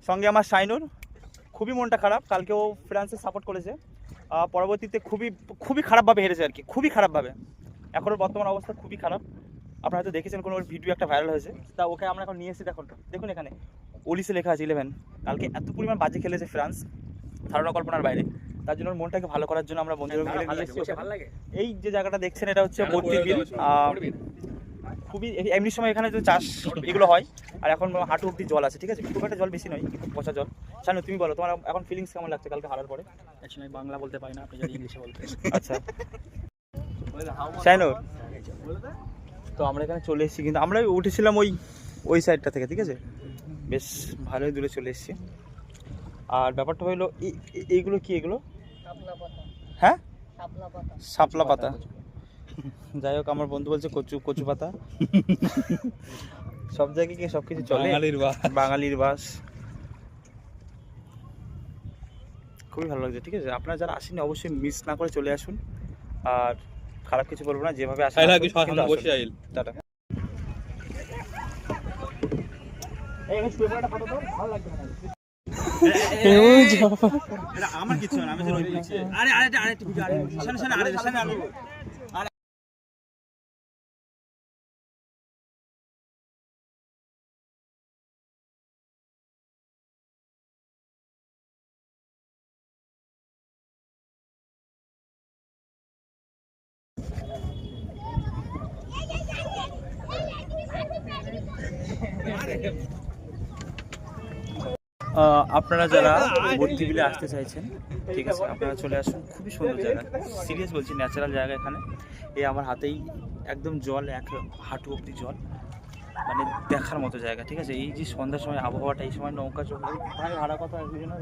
সঙ্গে আমার শাইনুর। খুবই মনটা খারাপ, কালকেও ফ্রান্সে সাপোর্ট করেছে, পরবর্তীতে খুবই খারাপভাবে হেরেছে আর কি, খুবই খারাপভাবে। এখনও বর্তমান অবস্থা খুবই খারাপ। আপনারা হয়তো দেখেছেন কোনো ভিডিও একটা ভাইরাল হয়েছে, তা ওকে আমরা এখন নিয়ে এসেছি। দেখুন এখানে ওলিসে লেখা আছে 11। কালকে এত পরিমাণ বাজে খেলেছে ফ্রান্স, ধারণা কল্পনার বাইরে। তার জন্য ওর মনটাকে ভালো করার জন্য আমরা বন্ধুরা মিলে নিয়ে এসেছি। এই যে জায়গাটা দেখছেন এটা হচ্ছে বত্রিশ বিল। খুবই এমনি সময় এখানে যে চাষ এগুলো হয়, আর এখন হাঁটু অব্দি জল আছে, ঠিক আছে, খুব একটা জল বেশি নয়, কিন্তু পচা জল। শানু তুমি বলো তোমার এখন ফিলিংস কেমন লাগছে কালকে হারার পরে? অ্যাকচুয়ালি বাংলা বলতে পারি না, আপনি যদি ইংলিশে বলতে। আচ্ছা শাইনুর, তো আমরা এখানে চলে এসেছি, কিন্তু আমরা উঠেছিলাম ওই সাইডটা থেকে, ঠিক আছে, বেশ ভালোই দূরে চলে এসেছি। আর ব্যাপারটা হলো এইগুলো কি, এগুলো হ্যাঁ শাপলা পাতা। যাই হোক, আমার বন্ধু বলছে কচু পাতা। সব জায়গায় কি সবকিছু চলে? বাঙালির বাস। খুবই ভালো লাগছে, ঠিক আছে। আপনারা যারা আসেনি অবশ্যই মিস না করে চলে আসুন। আর খারাপ কিছু বলবো না, যেভাবে আসেন টাটা। আমার কিছু না, আমি আপনারা যারা বত্রিশ বিলে আসতে চাইছেন, ঠিক আছে, আপনারা চলে আসুন। খুবই সুন্দর জায়গা, সিরিয়াস বলছি, ন্যাচারাল জায়গা। এখানে এই আমার হাতেই একদম জল, এক হাঁটু অব্দি জল, মানে দেখার মতো জায়গা, ঠিক আছে। এই যে সন্ধ্যার সময় আবহাওয়াটা, এই সময় নৌকা চলে। ভাড়া কত একজনের?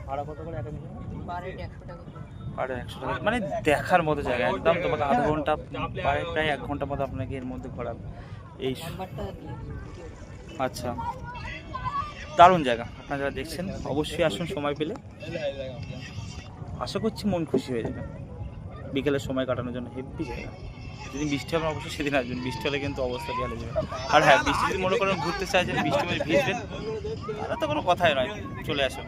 ভাড়া কত করে একজনের? 150 টাকা। মানে দেখার মতো জায়গা একদম। তোমাকে আধা ঘন্টা, প্রায় 1 ঘন্টার মতো আপনাকে এর মধ্যে ঘোরাবে। এই আচ্ছা, দারুণ জায়গা। আপনারা যারা দেখছেন অবশ্যই আসুন সময় পেলে। আশা করছি মন খুশি হয়ে যাবে বিকেলের সময় কাটানোর জন্য। হেভি জায়গা। যদি বৃষ্টি হবে অবশ্যই সেদিন আসবেন, বৃষ্টি হলে কিন্তু অবস্থা বেহাল হয়ে যাবে। আর হ্যাঁ, বৃষ্টি যদি মনে করেন ঘুরতে চাইছেন, বৃষ্টি ভিজবেন, তাহলে তো কোনো কথাই নয়, চলে আসুন।